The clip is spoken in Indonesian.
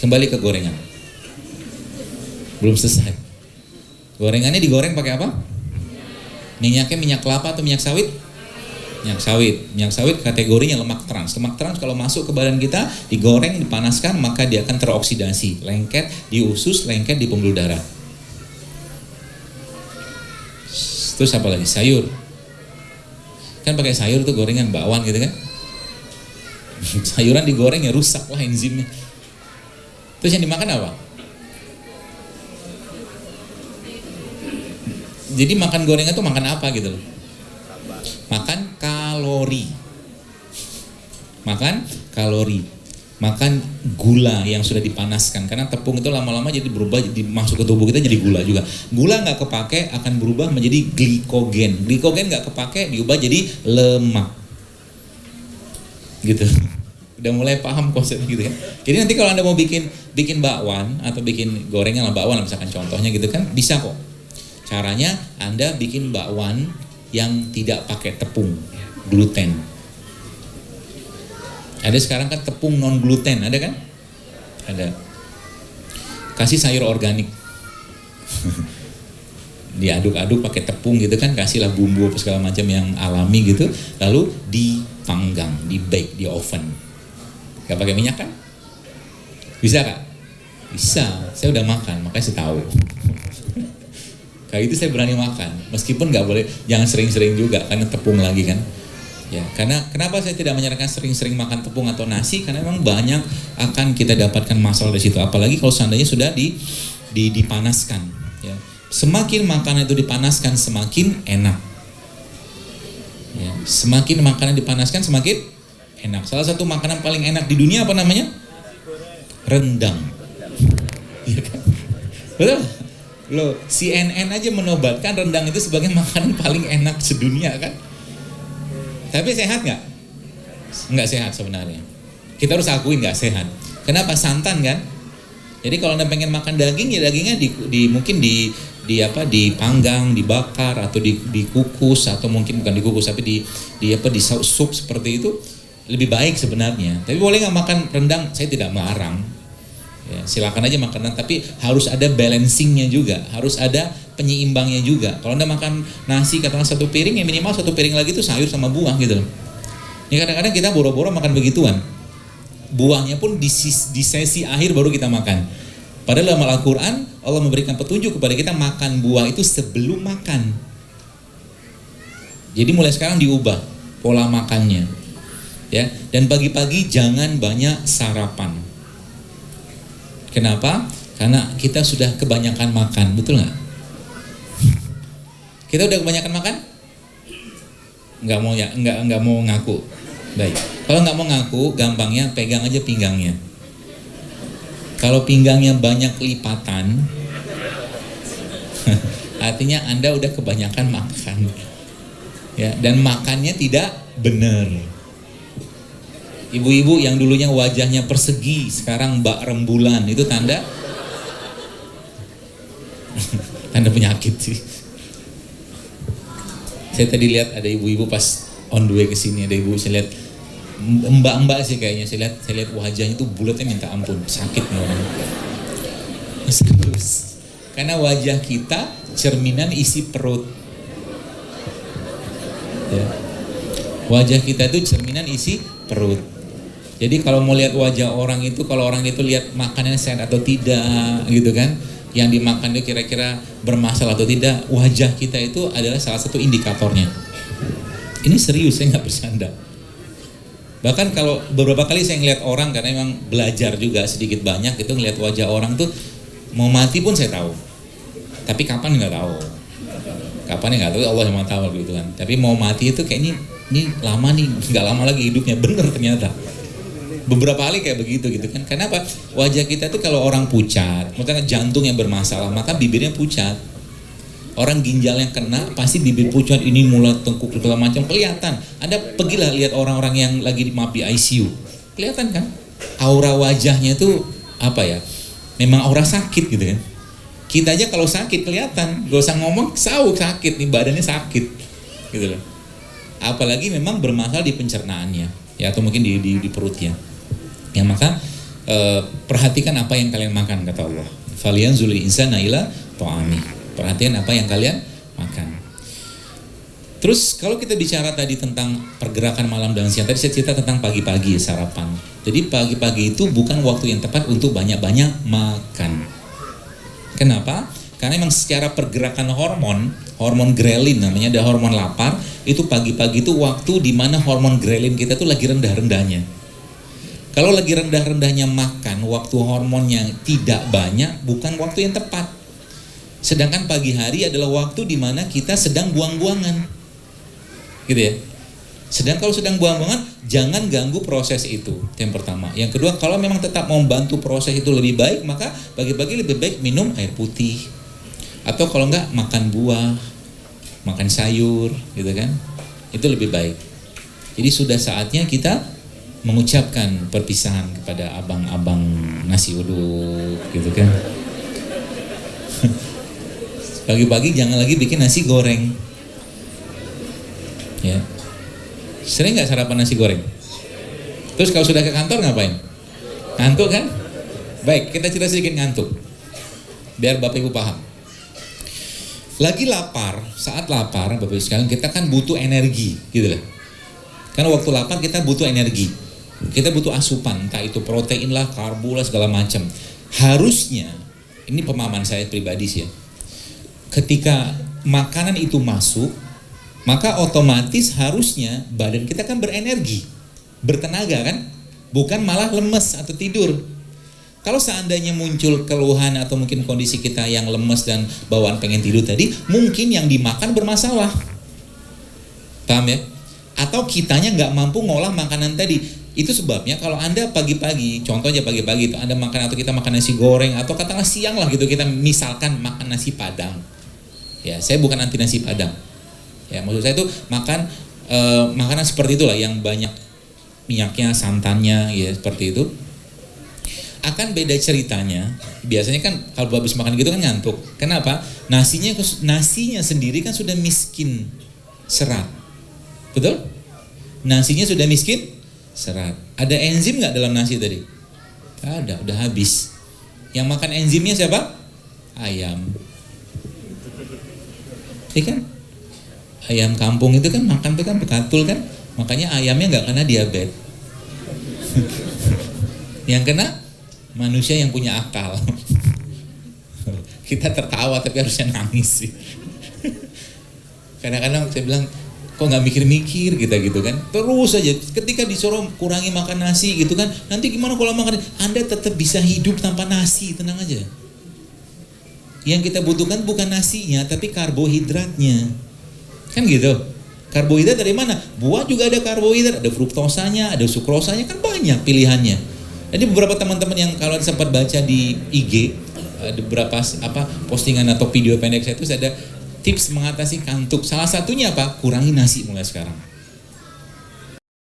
Kembali ke gorengan. Belum selesai. Gorengannya digoreng pakai apa? Minyaknya minyak kelapa atau minyak sawit? Minyak sawit. Minyak sawit kategorinya lemak trans. Lemak trans kalau masuk ke badan kita, digoreng, dipanaskan, maka dia akan teroksidasi, lengket di usus, lengket di pembuluh darah. Terus apa lagi? Sayur. Kan pakai sayur tuh gorengan bakwan gitu kan? Sayuran digoreng ya rusak lah enzimnya. Terus yang dimakan apa? Jadi makan gorengan tuh makan apa gitu loh? Makan kalori. Makan kalori. Makan gula yang sudah dipanaskan. Karena tepung itu lama-lama jadi berubah, jadi masuk ke tubuh kita jadi gula juga. Gula nggak kepake akan berubah menjadi glikogen. Glikogen nggak kepake diubah jadi lemak. Gitu. Udah mulai paham konsepnya gitu kan. Jadi nanti kalau Anda mau bikin bakwan atau bikin gorengan lah bakwan misalkan contohnya gitu kan, bisa kok. Caranya Anda bikin bakwan yang tidak pakai tepung, gluten. Ada sekarang kan tepung non gluten, ada kan? Ada. Kasih sayur organik. Diaduk-aduk pakai tepung gitu kan, kasihlah bumbu apa segala macam yang alami gitu, lalu dipanggang, di bake di oven. Gak pakai minyak kan? Bisa Kak? Bisa. Saya udah makan, makanya saya tahu. Kayak itu saya berani makan, meskipun nggak boleh, jangan sering-sering juga karena tepung lagi kan. Ya, karena kenapa saya tidak menyarankan sering-sering makan tepung atau nasi? Karena memang banyak akan kita dapatkan masalah di situ. Apalagi kalau seandainya sudah dipanaskan. Ya. Semakin makanan itu dipanaskan semakin enak. Ya. Semakin makanan dipanaskan semakin enak. Salah satu makanan paling enak di dunia apa namanya? Rendang. Iya kan? Betul? Loh, CNN aja menobatkan rendang itu sebagai makanan paling enak sedunia kan? Tapi sehat nggak? Nggak sehat sebenarnya. Kita harus akuin nggak sehat. Kenapa? Santan kan? Jadi kalau Anda pengen makan daging ya dagingnya mungkin dipanggang, dibakar atau dikukus atau mungkin bukan dikukus tapi di sup seperti itu lebih baik sebenarnya. Tapi boleh nggak makan rendang? Saya tidak melarang. Ya, silakan aja makan, tapi harus ada balancingnya juga, harus ada penyeimbangnya juga. Kalau Anda makan nasi katakan satu piring, ya minimal satu piring lagi itu sayur sama buah gitu loh. Ini kadang-kadang kita boro-boro makan begituan. Buahnya pun di sesi akhir baru kita makan. Padahal dalam Al-Quran Allah memberikan petunjuk kepada kita makan buah itu sebelum makan. Jadi mulai sekarang diubah pola makannya. Ya, dan pagi-pagi jangan banyak sarapan. Kenapa? Karena kita sudah kebanyakan makan, betul nggak? Kita udah kebanyakan makan? Nggak mau ngaku. Baik. Kalau nggak mau ngaku, gampangnya pegang aja pinggangnya. Kalau pinggangnya banyak lipatan, artinya Anda udah kebanyakan makan. Ya, dan makannya tidak benar. Ibu-ibu yang dulunya wajahnya persegi, sekarang bak rembulan, itu tanda penyakit sih. Saya tadi lihat ada ibu-ibu pas on the way ke sini, ada ibu saya lihat mbak-mbak sih kayaknya, saya lihat wajahnya itu bulatnya minta ampun, sakit nih orang. Serius. Karena wajah kita cerminan isi perut. Ya. Wajah kita itu cerminan isi perut. Jadi kalau mau lihat wajah orang itu, kalau orang itu lihat makanannya sehat atau tidak gitu kan, yang dimakan itu kira-kira bermasalah atau tidak, wajah kita itu adalah salah satu indikatornya. Ini serius, saya nggak bercanda. Bahkan kalau beberapa kali saya ngeliat orang, karena memang belajar juga sedikit banyak itu, ngeliat wajah orang tuh mau mati pun saya tahu, tapi kapan nggak tahu. Kapan nggak tahu, Allah yang tahu gitu kan. Tapi mau mati itu kayak ini lama nih, nggak lama lagi hidupnya, bener ternyata. Beberapa kali kayak begitu gitu kan. Kenapa? Wajah kita tuh kalau orang pucat, misalnya jantung yang bermasalah, maka bibirnya pucat. Orang ginjal yang kena pasti bibir pucat, ini mulut, tengkuk segala macam kelihatan. Anda pergilah lihat orang-orang yang lagi di ICU, kelihatan kan? Aura wajahnya tuh apa ya? Memang aura sakit gitu kan. Kita aja kalau sakit kelihatan, gak usah ngomong, sakit nih, badannya sakit gitu loh. Apalagi memang bermasalah di pencernaannya, ya atau mungkin di perutnya. Ya maka perhatikan apa yang kalian makan, kata Allah. Falyanzuril insana ila ta'ami. Perhatian apa yang kalian makan. Terus kalau kita bicara tadi tentang pergerakan malam dan siang, tadi saya cerita tentang pagi-pagi sarapan. Jadi pagi-pagi itu bukan waktu yang tepat untuk banyak-banyak makan. Kenapa? Karena memang secara pergerakan hormon grelin namanya, ada hormon lapar, itu pagi-pagi itu waktu di mana hormon grelin kita tuh lagi rendah-rendahnya. Kalau lagi rendah-rendahnya makan, waktu hormonnya tidak banyak, bukan waktu yang tepat. Sedangkan pagi hari adalah waktu di mana kita sedang buang-buangan. Gitu ya. Sedang kalau sedang buang-buangan, jangan ganggu proses itu. Yang pertama. Yang kedua, kalau memang tetap mau membantu proses itu lebih baik, maka pagi-pagi lebih baik minum air putih. Atau kalau enggak, makan buah, makan sayur, gitu kan. Itu lebih baik. Jadi sudah saatnya kita mengucapkan perpisahan kepada abang-abang nasi uduk, gitu kan. Pagi-pagi jangan lagi bikin nasi goreng. Ya. Sering nggak sarapan nasi goreng? Terus kalau sudah ke kantor ngapain? Ngantuk kan? Baik, kita cerita sedikit ngantuk, biar Bapak Ibu paham. Lagi lapar, saat lapar Bapak Ibu sekalian, kita kan butuh energi, gitu lah. Karena waktu lapar kita butuh energi, kita butuh asupan, entah itu protein lah, karbo lah, segala macam. Harusnya, ini pemahaman saya pribadi sih ya, ketika makanan itu masuk, maka otomatis harusnya badan kita kan berenergi, bertenaga kan, bukan malah lemes atau tidur. Kalau seandainya muncul keluhan atau mungkin kondisi kita yang lemes dan bawaan pengen tidur tadi, mungkin yang dimakan bermasalah. Paham ya? Atau kitanya nggak mampu ngolah makanan tadi. Itu sebabnya kalau Anda pagi-pagi, contohnya pagi-pagi itu Anda makan, atau kita makan nasi goreng, atau katakanlah siang lah gitu, kita misalkan makan nasi padang. Ya, saya bukan anti nasi padang. Ya, maksud saya itu makan makanan seperti itulah yang banyak minyaknya, santannya, ya seperti itu. Akan beda ceritanya. Biasanya kan kalau habis makan gitu kan ngantuk. Kenapa? Nasinya sendiri kan sudah miskin serat. Betul? Nasinya sudah miskin serat. Ada enzim nggak dalam nasi tadi? Ada, udah habis. Yang makan enzimnya siapa? Ayam. Iya kan? Ayam kampung itu kan makan itu kan bekatul kan, makanya ayamnya nggak kena diabetes. Yang kena manusia yang punya akal. Kita tertawa tapi harusnya nangis sih. Kadang-kadang saya bilang, kok nggak mikir-mikir kita gitu kan? Terus aja ketika disuruh kurangi makan nasi gitu kan, nanti gimana kalau makan? Anda tetap bisa hidup tanpa nasi, tenang aja. Yang kita butuhkan bukan nasinya, tapi karbohidratnya. Kan gitu. Karbohidrat dari mana? Buah juga ada karbohidrat, ada fruktosanya, ada sukrosanya, kan banyak pilihannya. Jadi beberapa teman-teman yang kalau sempat baca di IG, ada beberapa postingan atau video pendek saya itu ada tips mengatasi kantuk. Salah satunya apa? Kurangi nasi mulai sekarang.